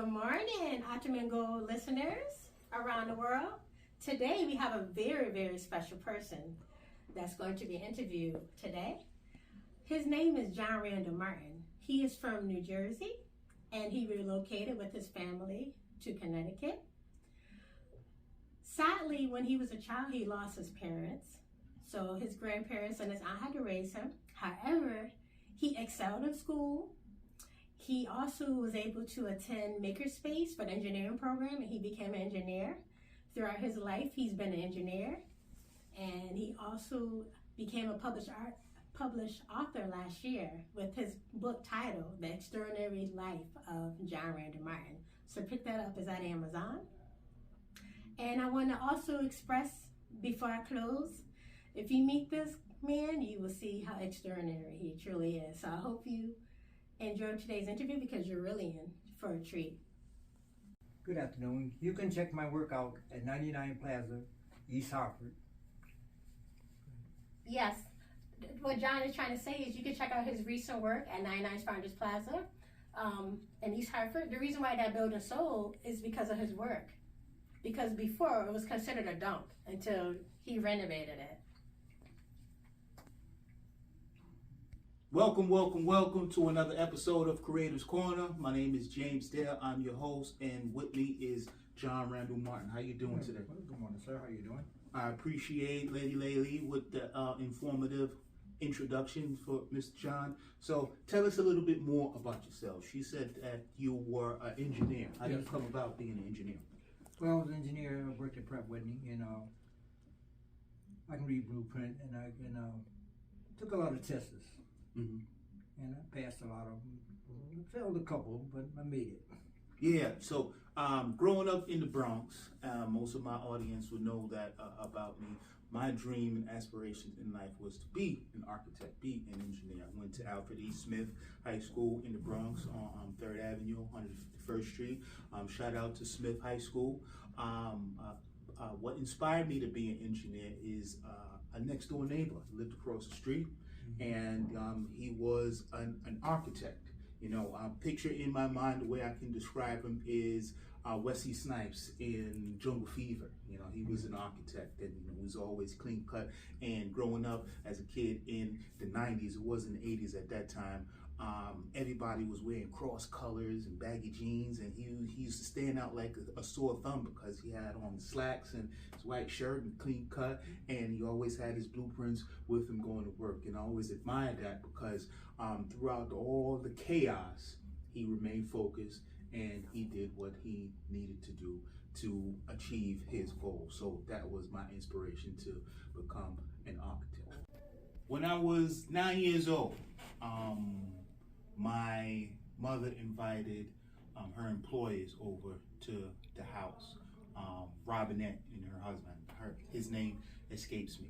Good morning, Atamingo listeners around the world. Today we have a very, very special person that's going to be interviewed today. His name is John Randle Martin. He is from New Jersey and he relocated with his family to Connecticut. Sadly, when he was a child, he lost his parents. So his grandparents and his aunt had to raise him. However, he excelled in school. He also was able to attend Makerspace for the engineering program, and he became an engineer. Throughout his life, he's been an engineer, and he also became a published author last year with his book titled The Extraordinary Life of John Randle Martin. So pick that up, it's at Amazon. And I want to also express, before I close, if you meet this man, you will see how extraordinary he truly is. So I hope you enjoyed today's interview because you're really in for a treat. Good afternoon. You can check my work out at 99 Plaza, East Hartford. Yes. What John is trying to say is you can check out his recent work at 99 Founders Plaza in East Hartford. The reason why that building sold is because of his work. Because before it was considered a dump until he renovated it. Welcome to another episode of Creators Corner. My name is James Dale. I'm your host, and with me is John Randle Martin. How you doing today? Good morning, sir. How you doing? I appreciate Lady Laylee with the informative introduction for Mr. John. So tell us a little bit more about yourself. She said that you were an engineer. How did you come about being an engineer? Well, I was an engineer. I worked at Pratt Whitney, and I can read blueprint, and I can took a lot of tests. Mm-hmm. And I passed a lot of them. I failed a couple, but I made it. Yeah, so growing up in the Bronx, most of my audience would know that about me. My dream and aspiration in life was to be an architect, be an engineer. I went to Alfred E. Smith High School in the Bronx on 3rd Avenue, 151st Street. Shout out to Smith High School. What inspired me to be an engineer is a next door neighbor lived across the street. And he was an architect. You know, picture in my mind, the way I can describe him is Wesley Snipes in Jungle Fever. You know, he was an architect and was always clean cut. And growing up as a kid in the 90s, it wasn't the 80s at that time, everybody was wearing cross colors and baggy jeans, and he used to stand out like a sore thumb because he had on slacks and his white shirt and clean cut, and he always had his blueprints with him going to work. And I always admired that because throughout all the chaos, he remained focused and he did what he needed to do to achieve his goal. So that was my inspiration to become an architect. When I was 9 years old, my mother invited her employees over to the house. Robinette and her husband, his name escapes me.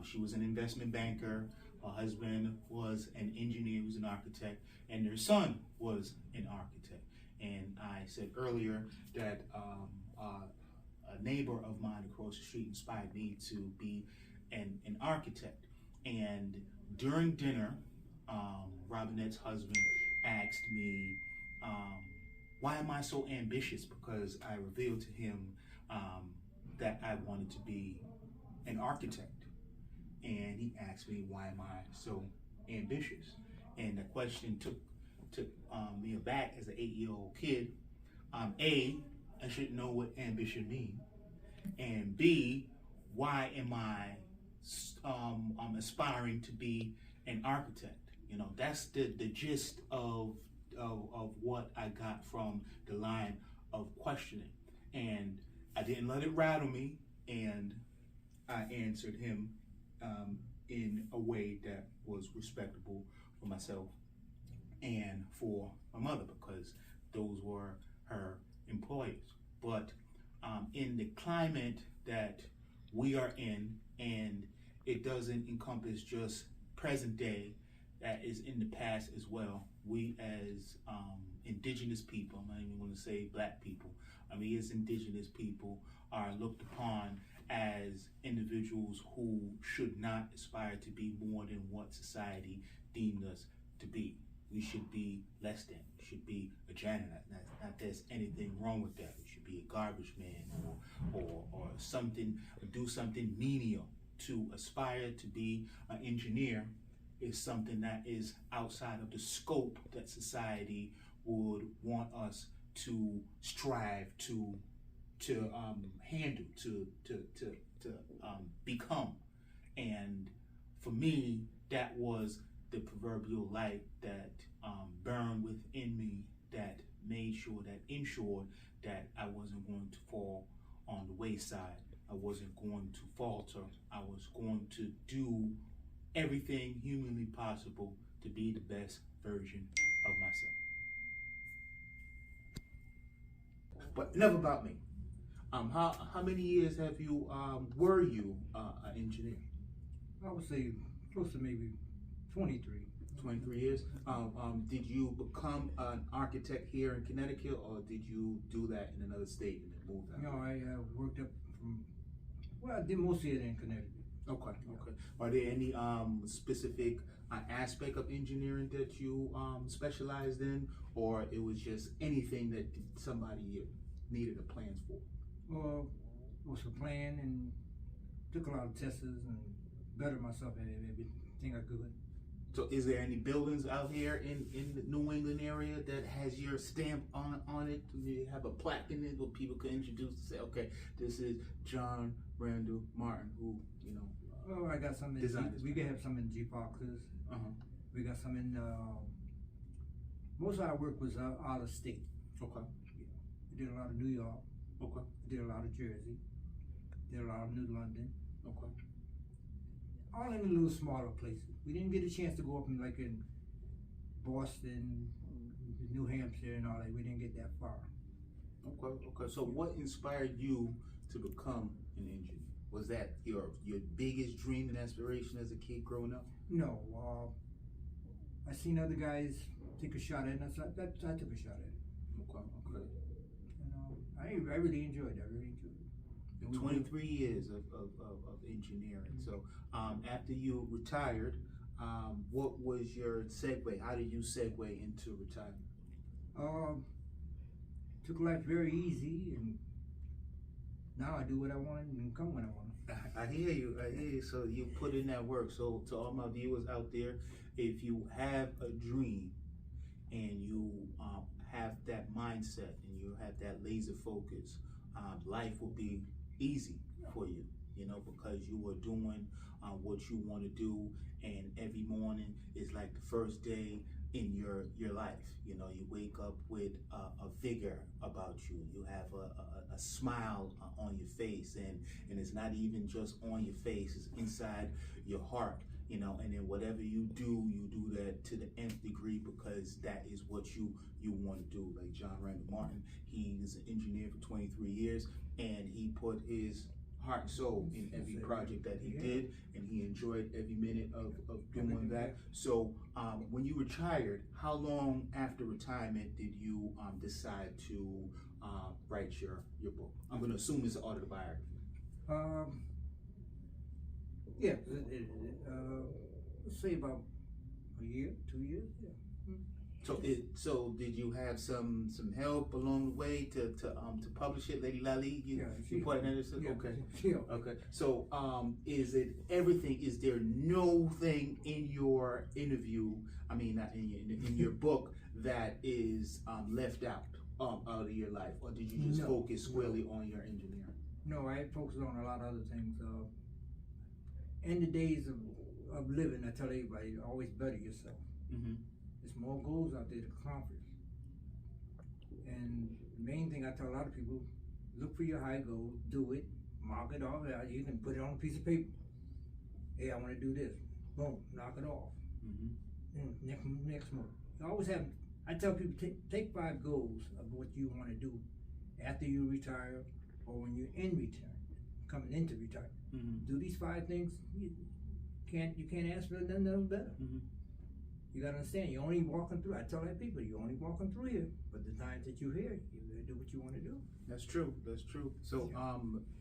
She was an investment banker. Her husband was an engineer, he was an architect, and their son was an architect. And I said earlier that a neighbor of mine across the street inspired me to be an architect. And during dinner, Robinette's husband asked me, why am I so ambitious? Because I revealed to him that I wanted to be an architect. And he asked me, why am I so ambitious? And the question took me aback as an 8-year-old kid. A, I should know what ambition means. And B, why am I aspiring to be an architect? You know, that's the gist of what I got from the line of questioning. And I didn't let it rattle me, and I answered him in a way that was respectable for myself and for my mother, because those were her employees. But in the climate that we are in, and it doesn't encompass just present day, that is in the past as well. We as indigenous people, I'm not even going to say black people, we as indigenous people are looked upon as individuals who should not aspire to be more than what society deemed us to be. we should be less than. We should be a janitor. Not there's anything wrong with that. We should be a garbage man or something, or do something menial. To aspire to be an engineer is something that is outside of the scope that society would want us to strive to handle, to become. And for me, that was the proverbial light that burned within me, that ensured that I wasn't going to fall on the wayside. I wasn't going to falter. I was going to do everything humanly possible to be the best version of myself. But enough about me. How many years have you were you an engineer? I would say close to maybe 23. 23 years. Did you become an architect here in Connecticut, or did you do that in another state and then move out? No, I worked up from, well, I did most of it in Connecticut. Okay. Are there any specific aspect of engineering that you specialized in, or it was just anything that somebody needed a plans for? Well, it was a plan, and took a lot of tests and bettered myself at everything I could. So is there any buildings out here in the New England area that has your stamp on it? Do you have a plaque in it where people can introduce and say, okay, this is John Randle Martin, who, Oh, I got some in we could have some in G Foxes. We got some in, most of our work was out of state. Okay. We did a lot of New York. Okay. We did a lot of Jersey. Did a lot of New London. Okay. All in a little smaller places. We didn't get a chance to go up in Boston, New Hampshire and all that. We didn't get that far. Okay. So what inspired you to become an engineer? Was that your biggest dream and aspiration as a kid growing up? No. I seen other guys take a shot at it, and I took a shot at it. Okay. And I really enjoyed that. 23 years of engineering. So after you retired, what was your segue? How did you segue into retirement? Took life very easy, and now I do what I want and come when I want. I hear you. So you put in that work. So to all my viewers out there, if you have a dream and you have that mindset and you have that laser focus, life will be easy for you, because you are doing what you want to do, and every morning is like the first day in your life. You wake up with a vigor about you. You have a smile on your face, and it's not even just on your face, it's inside your heart. And then whatever you do that to the nth degree, because that is what you want to do. Like John Randle Martin, he is an engineer for 23 years, and he put his heart and soul in every project that he did, and he enjoyed every minute of doing that. So when you retired, how long after retirement did you decide to write your book? I'm going to assume it's an autobiography. Yeah, let's say about a year, 2 years. Yeah. So did you have some help along the way to publish it, Lady Lally? You put it in it? Okay. Yeah. Okay. So is it everything? Is there no thing in your interview? I mean, not in your book that is left out of your life, or did you just focus squarely on your engineering? No, I focused on a lot of other things. In the days of living, I tell everybody, always better yourself. Mm-hmm. There's more goals out there to accomplish. And the main thing I tell a lot of people, look for your high goal, do it, mark it off. You can put it on a piece of paper. Hey, I want to do this. Boom, knock it off. Mm-hmm. Next month. You always have, I tell people, take 5 goals of what you want to do after you retire or when you're in retirement, coming into retirement. Mm-hmm. Do these 5 things. You can't ask for nothing else better. Mm-hmm. You gotta understand, you're only walking through. I tell that people, you're only walking through here. But the times that you're here, you better do what you want to do. That's true. So,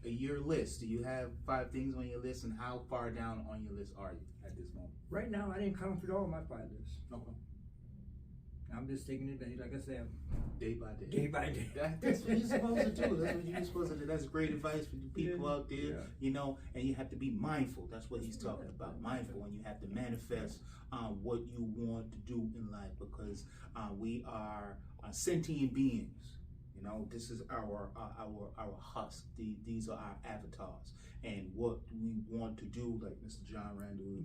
your list. Do you have 5 things on your list, and how far down on your list are you at this moment? Right now, I didn't come through all my 5 lists. Okay. I'm just taking it, like I said, day by day. day by day. That's what you're supposed to do. That's what you're supposed to do. That's great advice for the people out there, Yeah. you know, and you have to be mindful. That's what he's talking about, mindful, and you have to manifest what you want to do in life, because we are sentient beings. You know, this is our husk. These are our avatars, and what we want to do, like Mr. John Randle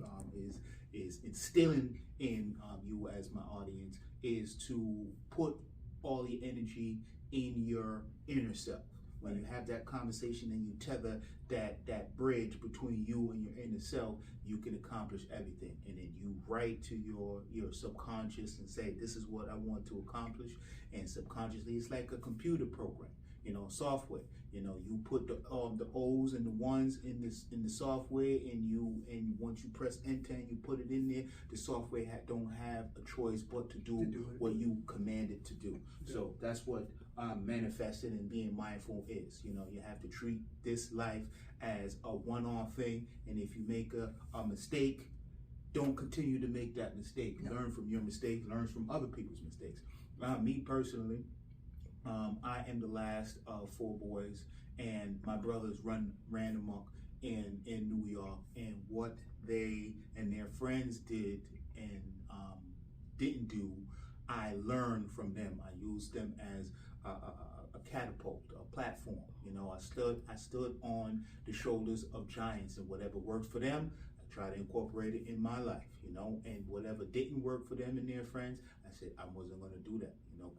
is instilling in you as my audience, is to put all the energy in your inner self. When you have that conversation and you tether that bridge between you and your inner self, you can accomplish everything. And then you write to your subconscious and say, this is what I want to accomplish. And subconsciously, it's like a computer program, you know, software. You know, you put the O's and the ones in the software, and once you press enter and you put it in there, the software don't have a choice but to do what you command it to do. So that's what manifesting and being mindful is. You know, you have to treat this life as a one-off thing, and if you make a mistake, don't continue to make that mistake. Learn from your mistake, learn from other people's mistakes. Me personally, I am the last of 4 boys, and my brothers ran amok in New York, and what they and their friends did and didn't do, I learned from them. I used them as a catapult, a platform. You know, I stood on the shoulders of giants, and whatever worked for them, I try to incorporate it in my life. You know, and whatever didn't work for them and their friends, I said I wasn't going to do that. You know,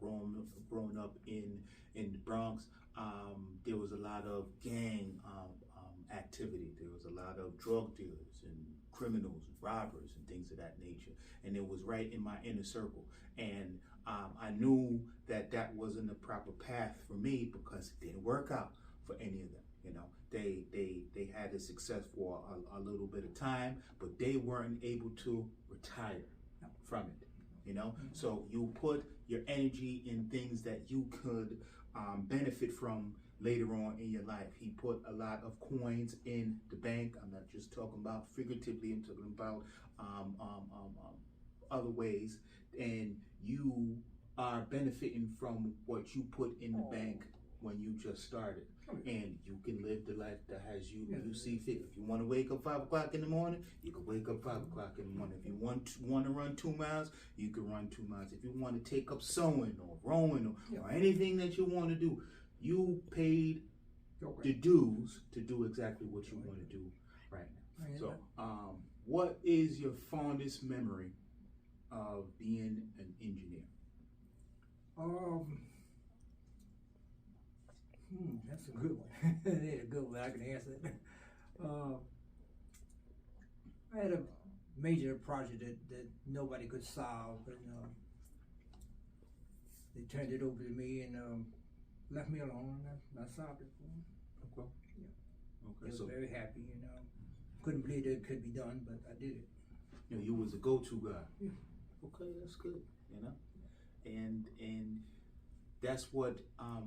growing up in the Bronx, there was a lot of gang activity. There was a lot of drug dealers and criminals and robbers and things of that nature, and it was right in my inner circle. And I knew that wasn't the proper path for me, because it didn't work out for any of them. You know, they had a success for a little bit of time, but they weren't able to retire from it. You know, so you put your energy in things that you could benefit from later on in your life. He put a lot of coins in the bank. I'm not just talking about figuratively, I'm talking about other ways, and you are benefiting from what you put in the bank when you just started. And you can live the life that has you see fit. If you want to wake up 5 o'clock in the morning, you can wake up 5 o'clock in the morning. If you want to run 2 miles, you can run 2 miles. If you want to take up sewing or rowing or anything that you want to do, you paid the dues to do exactly what you want to do right now. So, what is your fondest memory of being an engineer? That's a good one. That's a good one. I can answer it. I had a major project that nobody could solve, but they turned it over to me and left me alone. I solved it for them. Okay. Yeah. Okay. I was So very happy. You know, couldn't believe that it could be done, but I did it. you know, you was a go-to guy. Yeah. Okay, that's good. You know, and that's what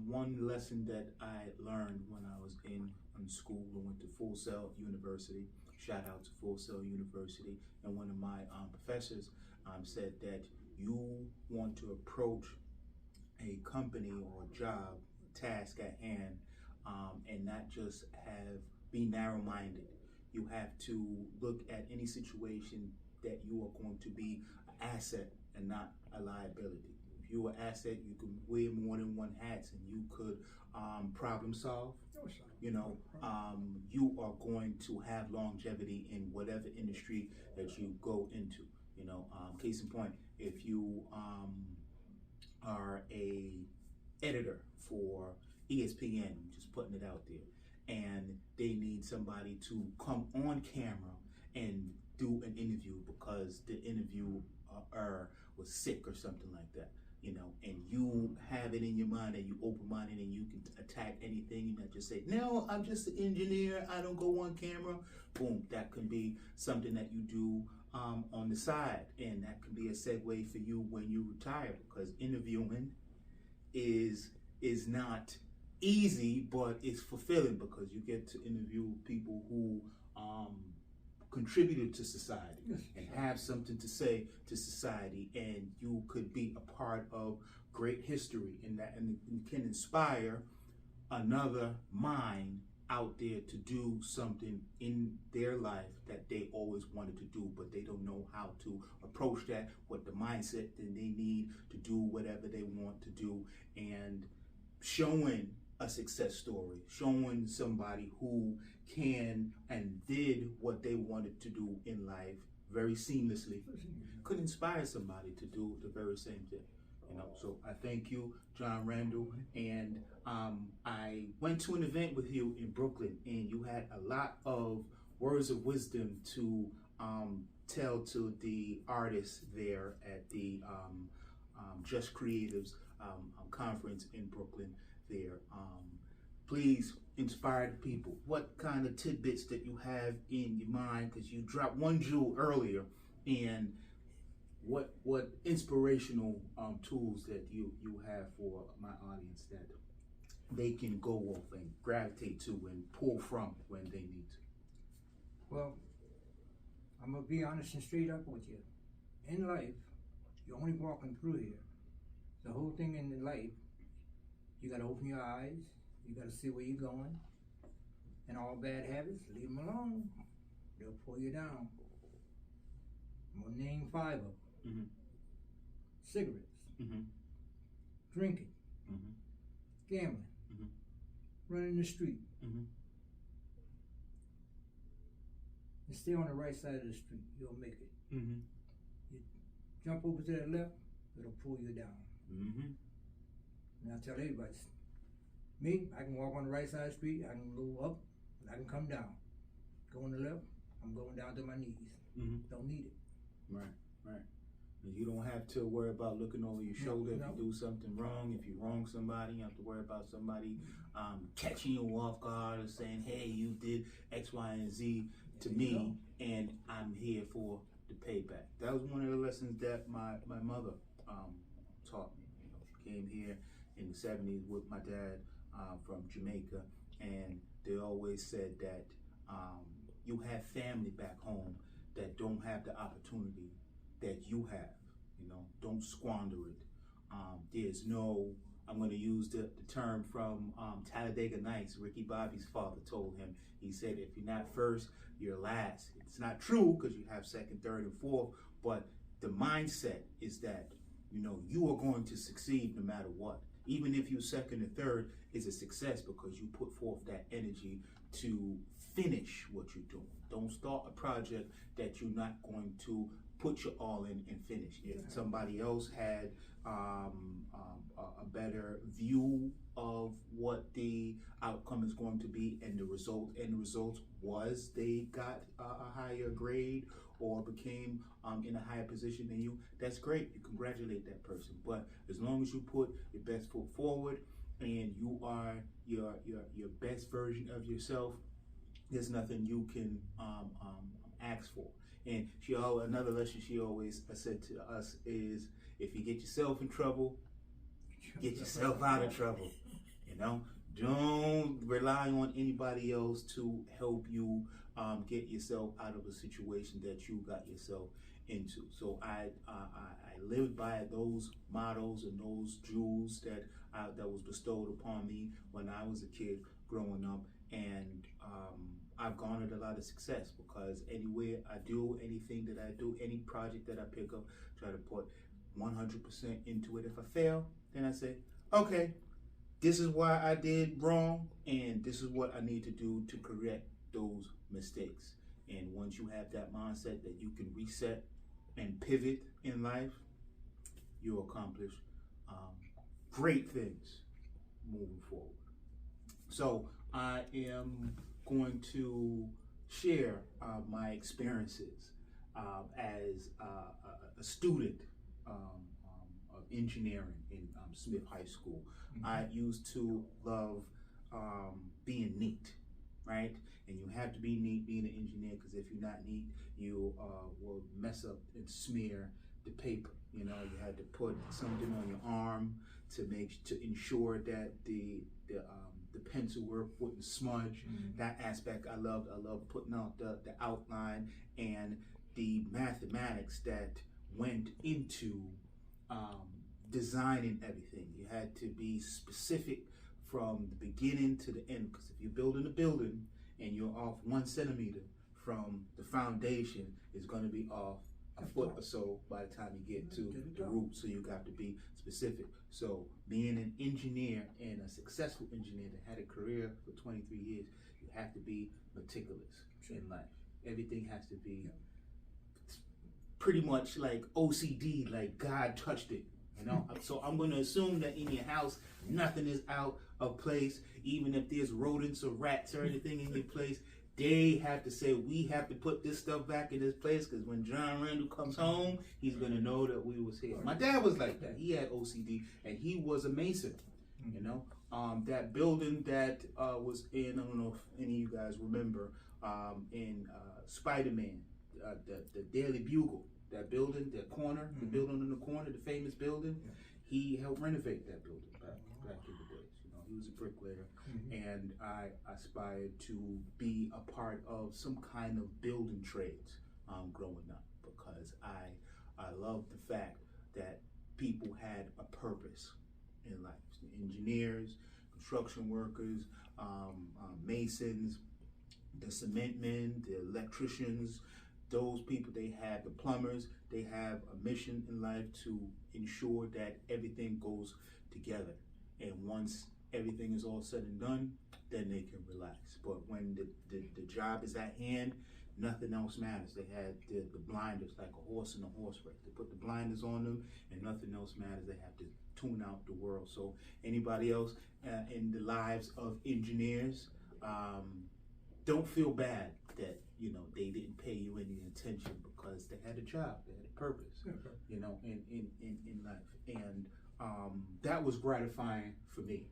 one lesson that I learned when I was in school. I went to Full Sail University. Shout out to Full Sail University. And one of my professors said that you want to approach a company or job, task at hand, and not just be narrow-minded. You have to look at any situation that you are going to be an asset and not a liability. If you're an asset, you can wear more than one hat, and you could problem solve. You know, you are going to have longevity in whatever industry that you go into. You know, case in point, if you are a editor for ESPN, just putting it out there, and they need somebody to come on camera and do an interview because the interviewer was sick or something like that, you know, and you have it in your mind and you open-minded and you can attack anything and not just say, no, I'm just an engineer, I don't go on camera. Boom, that can be something that you do on the side, and that can be a segue for you when you retire, because interviewing is not easy, but it's fulfilling because you get to interview people who contributor to society Yes. and have something to say to society, and you could be a part of great history in that, and can inspire another mind out there to do something in their life that they always wanted to do, but they don't know how to approach that, what the mindset that they need to do whatever they want to do, and showing a success story, showing somebody who can and did what they wanted to do in life very seamlessly, could inspire somebody to do the very same thing. You know, so I thank you, John Randle, and I went to an event with you in Brooklyn, and you had a lot of words of wisdom to tell to the artists there at the Just Creatives conference in Brooklyn there. Please inspire the people. What kind of tidbits that you have in your mind? Because you dropped one jewel earlier, and what inspirational tools that you have for my audience that they can go off and gravitate to and pull from when they need to? Well, I'm gonna be honest and straight up with you. In life, you're only walking through here. The whole thing in life, you gotta open your eyes. You gotta see where you're going. And all bad habits, leave them alone. They'll pull you down. I'm gonna name 5 of them. Mm-hmm. Cigarettes, Mm-hmm. drinking, Mm-hmm. gambling, Mm-hmm. running the street. Mm-hmm. And stay on the right side of the street. You'll make it. Mm-hmm. You jump over to the left, it'll pull you down. Mm-hmm. And I tell everybody, me, I can walk on the right side of the street, I can go up, and I can come down. Go on the left, I'm going down to my knees. Mm-hmm. Don't need it. Right, right. And you don't have to worry about looking over your shoulder No. if you do something wrong. If you wrong somebody, you have to worry about somebody catching you off guard or saying, hey, you did X, Y, and Z to There you me, and I'm here for the payback. That was one of the lessons that my mother taught me. You know, she came here in the 70s with my dad from Jamaica, and they always said that you have family back home that don't have the opportunity that you have. You know, don't squander it. There's no, I'm going to use the term from Talladega Nights. Ricky Bobby's father told him, he said, if you're not first, you're last. It's not true because you have second, third, and fourth, but the mindset is that, you know, you are going to succeed no matter what. Even if you're second or third, is a success because you put forth that energy to finish what you're doing. Don't start a project that you're not going to put your all in and finish. If somebody else had a better view of what the outcome is going to be, and the result was they got a higher grade or became in a higher position than you, that's great. You congratulate that person. But as long as you put your best foot forward and you are your best version of yourself, there's nothing you can ask for. And another lesson she always said to us is, if you get yourself in trouble, get yourself out of trouble. You know, don't rely on anybody else to help you get yourself out of a situation that you got yourself into. So I lived by those mottos and those jewels that was bestowed upon me when I was a kid growing up, and I've garnered a lot of success because anywhere I do, anything that I do, any project that I pick up, try to put 100% into it. If I fail, then I say, okay, this is why I did wrong, and this is what I need to do to correct those mistakes. And once you have that mindset that you can reset and pivot in life, you'll accomplish great things moving forward. So I am going to share my experiences as a student of engineering in Smith High School. Mm-hmm. I used to love being neat, right? And you have to be neat being an engineer, because if you're not neat, you will mess up and smear the paper. You know, you had to put something on your arm to ensure that the the pencil work wouldn't smudge. That aspect I loved. I loved putting out the outline and the mathematics that went into designing everything. You had to be specific from the beginning to the end, because if you're building a building and you're off 1 centimeter from the foundation, it's going to be off a foot or so by the time you get to the roof. So you got to be specific. So being an engineer and a successful engineer that had a career for 23 years, you have to be meticulous in life. Everything has to be pretty much like OCD, like God touched it. You know, so I'm going to assume that in your house, nothing is out of place. Even if there's rodents or rats or anything in your place, they have to say, we have to put this stuff back in this place, because when John Randle comes home, he's going to know that we was here. My dad was like that. He had OCD, and he was a mason, you know. That building that was in, I don't know if any of you guys remember, in Spider-Man, the Daily Bugle. That building, that corner, the building in the corner, the famous building, he helped renovate that building back in the days. You know, he was a bricklayer, and I aspired to be a part of some kind of building trades growing up, because I loved the fact that people had a purpose in life. Engineers, construction workers, masons, the cement men, the electricians, those people, they have the plumbers, they have a mission in life to ensure that everything goes together. And once everything is all said and done, then they can relax. But when the job is at hand, nothing else matters. They had the blinders, like a horse in a horse race. They put the blinders on them and nothing else matters. They have to tune out the world. So anybody else in the lives of engineers, don't feel bad that, you know, they didn't pay you any attention, because they had a job, they had a purpose, you know, in life. And that was gratifying for me.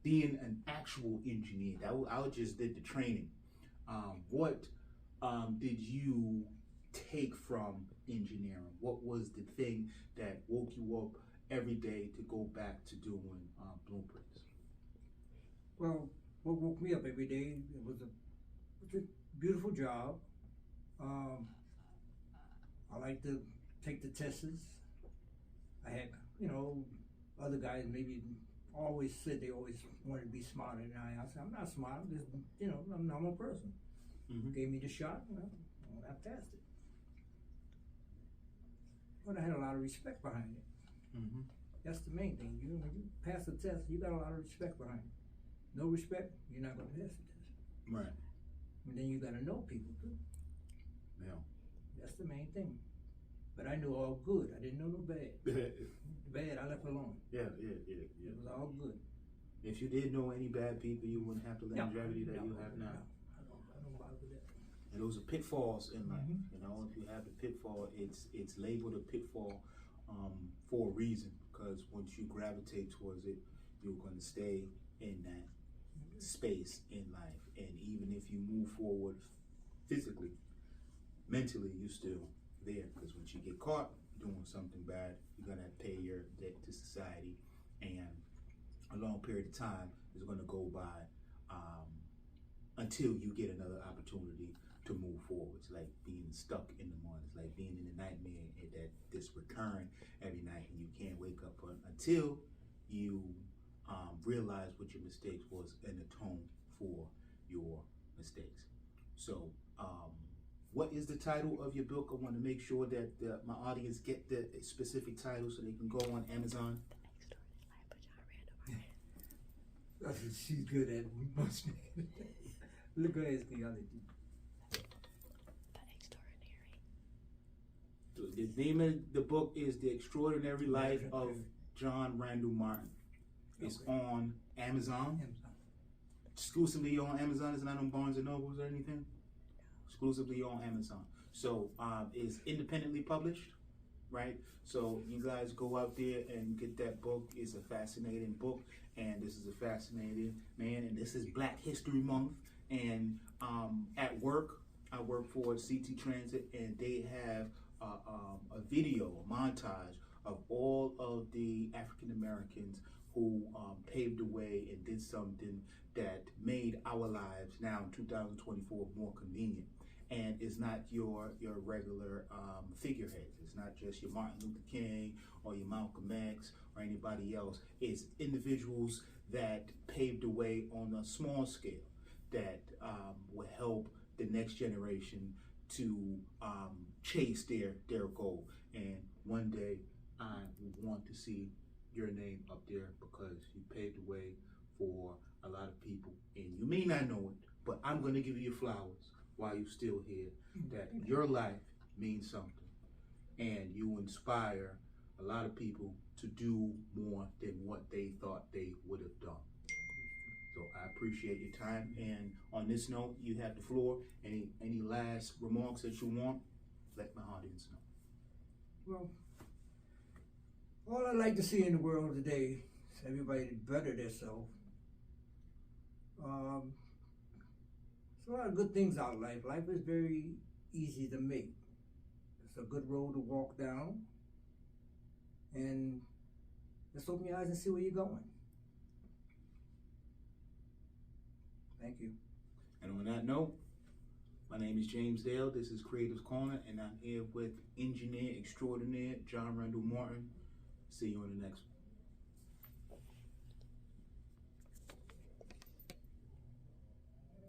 Being an actual engineer, I just did the training. What did you take from engineering? What was the thing that woke you up every day to go back to doing blueprints? Well, what woke me up every day, it was a beautiful job. I like to take the tests. I had, you know, other guys maybe always said they always wanted to be smarter than I. I said, I'm not smart, I'm just, you know, I'm a normal person. Gave me the shot, you know, I passed it. But I had a lot of respect behind it. That's the main thing. When you pass the test, you got a lot of respect behind it. No respect, you're not going to pass the test. Right. And then you got to know people too. Yeah. That's the main thing. But I knew all good. I didn't know no bad. Bad, I left alone. Yeah. It was all good. If you did know any bad people, you wouldn't have the longevity that you have now. I don't bother with that. And those are pitfalls in life. You know, if you have a pitfall, it's labeled a pitfall for a reason, because once you gravitate towards it, you're going to stay in that space in life. And even if you move forward physically, mentally, you're still there, because once you get caught doing something bad, you're going to pay your debt to society, and a long period of time is going to go by until you get another opportunity to move forward. It's like being stuck in the morning. It's like being in a nightmare, that this recurring every night, and you can't wake up until you realize what your mistakes was and atone for your mistakes. So what is the title of your book? I want to make sure that my audience get the specific title so they can go on Amazon. She's good at it. We must be. Look at his theology. The name of the book is The Extraordinary Life of John Randle Martin. It's on Amazon. Exclusively on Amazon. It's not on Barnes & Nobles or anything. Exclusively on Amazon. So it's independently published, right? So you guys go out there and get that book. It's a fascinating book, and this is a fascinating man, and this is Black History Month. And at work, I work for CT Transit, and they have a video, a montage of all of the African Americans who paved the way and did something that made our lives now in 2024 more convenient. And it's not your regular figureheads. It's not just your Martin Luther King or your Malcolm X or anybody else. It's individuals that paved the way on a small scale that will help the next generation to chase their goal. And one day I want to see your name up there because you paved the way for a lot of people. And you may not know it, but I'm going to give you your flowers while you're still here, that your life means something and you inspire a lot of people to do more than what they thought they would have done. So I appreciate your time, and on this note, you have the floor. Any last remarks that you want, let my audience know. Well, all I like to see in the world today is everybody better themselves. There's a lot of good things out of life. Life is very easy to make. It's a good road to walk down. And just open your eyes and see where you're going. Thank you. And on that note, my name is James Dale. This is Creatives Corner, and I'm here with engineer extraordinaire John Randle Martin. See you on the next one.